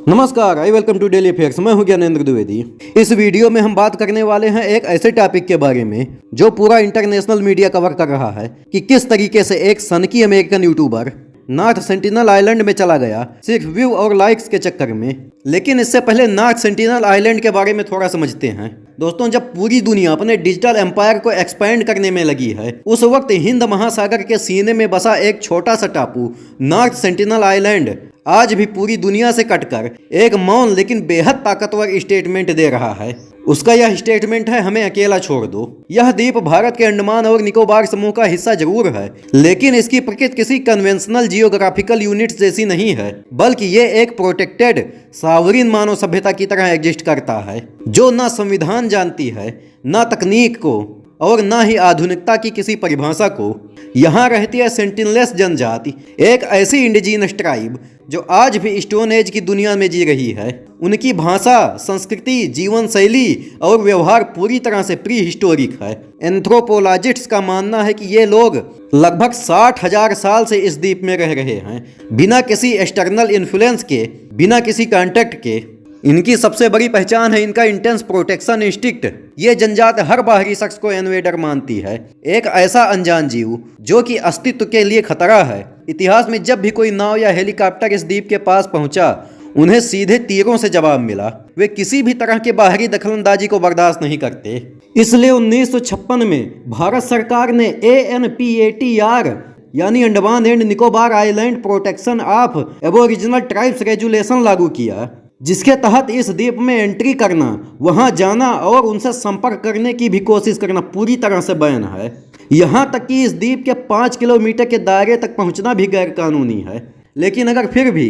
नमस्कार, I welcome to daily affairs. मैं हूं ज्ञानेंद्र द्विवेदी। इस वीडियो में हम बात करने वाले हैं एक ऐसे टॉपिक के बारे में जो पूरा इंटरनेशनल मीडिया कवर कर रहा है कि किस तरीके से एक सनकी American YouTuber north sentinel island में चला गया सिर्फ व्यू और लाइक्स के चक्कर में। लेकिन इससे पहले नॉर्थ सेंटिनल आइलैंड के बारे में थोड़ा समझते हैं। दोस्तों, जब पूरी दुनिया अपने डिजिटल एम्पायर को एक्सपेंड करने में लगी है, उस वक्त हिंद महासागर के सीने में बसा एक छोटा सा टापू नॉर्थ सेंटिनल आइलैंड आज भी पूरी दुनिया से कटकर एक मौन लेकिन बेहद ताकतवर स्टेटमेंट दे रहा है। उसका यह स्टेटमेंट है, हमें अकेला छोड़ दो। यह द्वीप भारत के अंडमान और निकोबार समूह का हिस्सा जरूर है, लेकिन इसकी प्रकृति किसी कन्वेंशनल जियोग्राफिकल यूनिट जैसी नहीं है, बल्कि ये एक प्रोटेक्टेड सावरीन मानव सभ्यता की तरह एग्जिस्ट करता है, जो ना संविधान जानती है, ना तकनीक को और ना ही आधुनिकता की किसी परिभाषा को। यहाँ रहती है सेंटिनलेस जनजाति, एक ऐसी इंडिजीनस ट्राइब जो आज भी स्टोन एज की दुनिया में जी रही है। उनकी भाषा, संस्कृति, जीवन शैली और व्यवहार पूरी तरह से प्री हिस्टोरिक है। एंथ्रोपोलॉजिस्ट्स का मानना है कि ये लोग लगभग 60,000 साल से इस द्वीप में रह रहे हैं, बिना किसी एक्सटर्नल इन्फ्लुएंस के, बिना किसी कांटेक्ट के। इनकी सबसे बड़ी पहचान है इनका इंटेंस प्रोटेक्शन इंस्टिक्ट। ये जनजाति हर बाहरी शख्स को इन्वेडर मानती है, एक ऐसा अनजान जीव जो कि अस्तित्व के लिए खतरा है। इतिहास में जब भी कोई नाव या हेलीकॉप्टर इस द्वीप के पास पहुंचा, उन्हें सीधे तीरों से जवाब मिला। वे किसी भी तरह के बाहरी दखलंदाजी को बर्दाश्त नहीं करते। इसलिए 1956 में भारत सरकार ने ANPATR यानी Andaman and Nicobar island protection of aboriginal tribes resolution लागू किया, जिसके तहत इस द्वीप में एंट्री करना, वहां जाना और उनसे संपर्क करने की भी कोशिश करना पूरी तरह से बैन है। यहां तक कि इस द्वीप के 5 किलोमीटर के दायरे तक पहुंचना भी गैरकानूनी है। लेकिन अगर फिर भी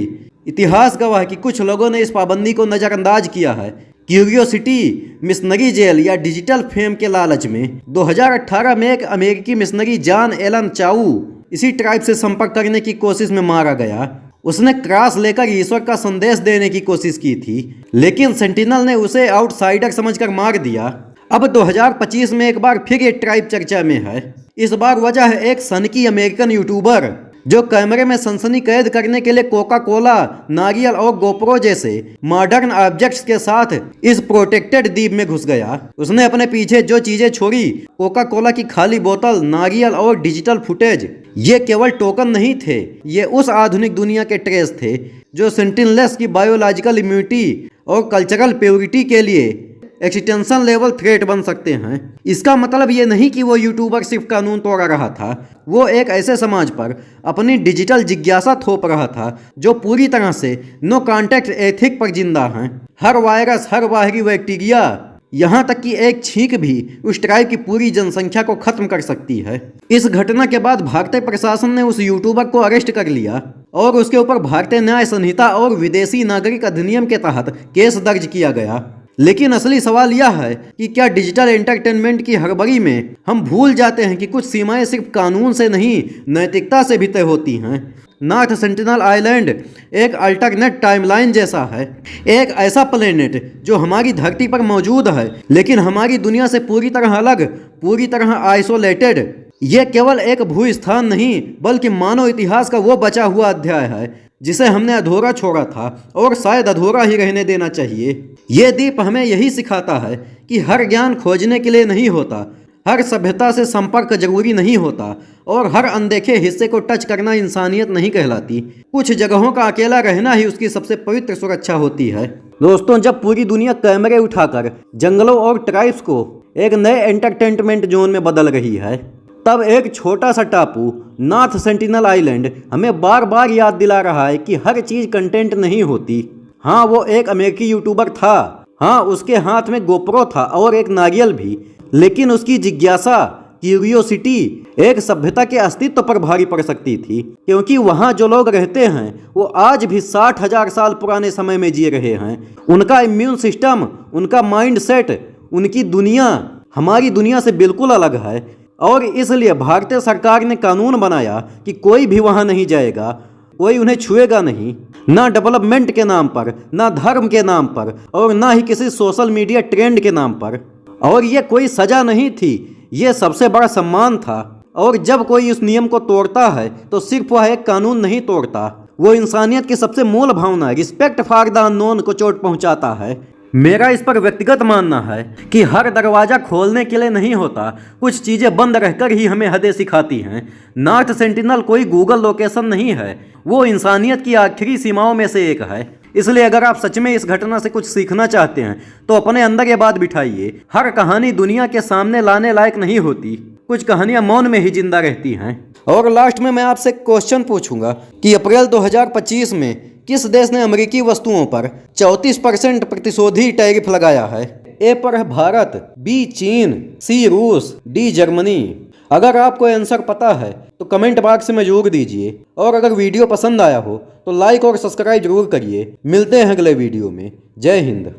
इतिहास गवाह कि कुछ लोगों ने इस पाबंदी को नज़रअंदाज किया है, क्यूरियोसिटी, मिशनरी जेल या डिजिटल फेम के लालच में 2018 में एक अमेरिकी मिशनरी जॉन एलन चाऊ इसी ट्राइब से संपर्क करने की कोशिश में मारा गया। उसने क्रॉस लेकर ईश्वर का संदेश देने की कोशिश की थी, लेकिन सेंटिनल ने उसे आउटसाइडर समझकर मार दिया। अब 2025 में एक बार फिर ये ट्राइब चर्चा में है। इस बार वजह है एक सनकी अमेरिकन यूट्यूबर जो कैमरे में सनसनी कैद करने के लिए कोका कोला, नारियल और गोप्रो जैसे मॉडर्न ऑब्जेक्ट्स के साथ इस प्रोटेक्टेड द्वीप में घुस गया। उसने अपने पीछे जो चीजें छोड़ी, कोका कोला की खाली बोतल, नारियल और डिजिटल फुटेज, ये केवल टोकन नहीं थे, ये उस आधुनिक दुनिया के ट्रेस थे जो सेंटिनलेस की बायोलॉजिकल इम्यूनिटी और कल्चरल प्योरिटी के लिए एक्सटेंशन लेवल थ्रेट बन सकते हैं। इसका मतलब ये नहीं कि वो यूट्यूबर सिर्फ कानून तोड़ रहा था, वो एक ऐसे समाज पर अपनी डिजिटल जिज्ञासा थोप रहा था जो पूरी तरह से नो कॉन्टैक्ट एथिक पर जिंदा हैं। हर वायरस, हर बाहरी बैक्टीरिया, यहाँ तक कि एक छींक भी उस ट्राइब की पूरी जनसंख्या को खत्म कर सकती है। इस घटना के बाद भारतीय प्रशासन ने उस यूट्यूबर को अरेस्ट कर लिया और उसके ऊपर भारतीय न्याय संहिता और विदेशी नागरिक अधिनियम के तहत केस दर्ज किया गया। लेकिन असली सवाल यह है कि क्या डिजिटल एंटरटेनमेंट की हड़बड़ी में हम भूल जाते हैं कि कुछ सीमाएं सिर्फ कानून से नहीं, नैतिकता से भी तय होती हैं। नॉर्थ सेंटिनल आइलैंड एक अल्टरनेट टाइमलाइन जैसा है, एक ऐसा प्लेनेट जो हमारी धरती पर मौजूद है लेकिन हमारी दुनिया से पूरी तरह अलग, पूरी तरह आइसोलेटेड। ये केवल एक भूस्थान नहीं, बल्कि मानव इतिहास का वो बचा हुआ अध्याय है जिसे हमने अधूरा छोड़ा था और शायद अधूरा ही रहने देना चाहिए। ये द्वीप हमें यही सिखाता है कि हर ज्ञान खोजने के लिए नहीं होता, हर सभ्यता से संपर्क जरूरी नहीं होता और हर अनदेखे हिस्से को टच करना इंसानियत नहीं कहलाती। कुछ जगहों का अकेला रहना ही उसकी सबसे पवित्र सुरक्षा होती है। दोस्तों, जब पूरी दुनिया कैमरे उठाकर जंगलों और ट्राइब्स को एक नए एंटरटेनमेंट जोन में बदल रही है, तब एक छोटा सा टापू नॉर्थ सेंटिनल आइलैंड हमें बार बार याद दिला रहा है कि हर चीज कंटेंट नहीं होती। हाँ, वो एक अमेरिकी यूट्यूबर था, हाँ उसके हाथ में गोप्रो था और एक नारियल भी, लेकिन उसकी जिज्ञासा, क्यूरियोसिटी एक सभ्यता के अस्तित्व पर भारी पड़ सकती थी, क्योंकि वहाँ जो लोग रहते हैं वो आज भी 60,000 साल पुराने समय में जी रहे हैं। उनका इम्यून सिस्टम, उनका माइंड सेट, उनकी दुनिया हमारी दुनिया से बिल्कुल अलग है और इसलिए भारतीय सरकार ने कानून बनाया कि कोई भी वहाँ नहीं जाएगा, कोई उन्हें छुएगा नहीं, ना डेवलपमेंट के नाम पर, ना धर्म के नाम पर और ना ही किसी सोशल मीडिया ट्रेंड के नाम पर। और ये कोई सजा नहीं थी, ये सबसे बड़ा सम्मान था। और जब कोई इस नियम को तोड़ता है तो सिर्फ वह एक कानून नहीं तोड़ता, वो इंसानियत की सबसे मूल भावना रिस्पेक्ट फॉर द अननोन को चोट पहुंचाता है। मेरा इस पर व्यक्तिगत मानना है कि हर दरवाजा खोलने के लिए नहीं होता, कुछ चीजें बंद रहकर ही हमें हदें सिखाती हैं। नॉर्थ सेंटिनल कोई गूगल लोकेशन नहीं है, वो इंसानियत की आखिरी सीमाओं में से एक है। इसलिए अगर आप सच में इस घटना से कुछ सीखना चाहते हैं तो अपने अंदर ये बात बिठाइए, हर कहानी दुनिया के सामने लाने लायक नहीं होती, कुछ कहानियां मौन में ही जिंदा रहती हैं। और लास्ट में मैं आपसे क्वेश्चन पूछूंगा कि अप्रैल 2025 में किस देश ने अमेरिकी वस्तुओं पर 34% प्रतिशोधी टैरिफ लगाया है? ए पर है भारत, बी चीन, सी रूस, डी जर्मनी। अगर आपको आंसर पता है तो कमेंट बॉक्स में जरूर दीजिए, और अगर वीडियो पसंद आया हो तो लाइक और सब्सक्राइब जरूर करिए। मिलते हैं अगले वीडियो में। जय हिंद।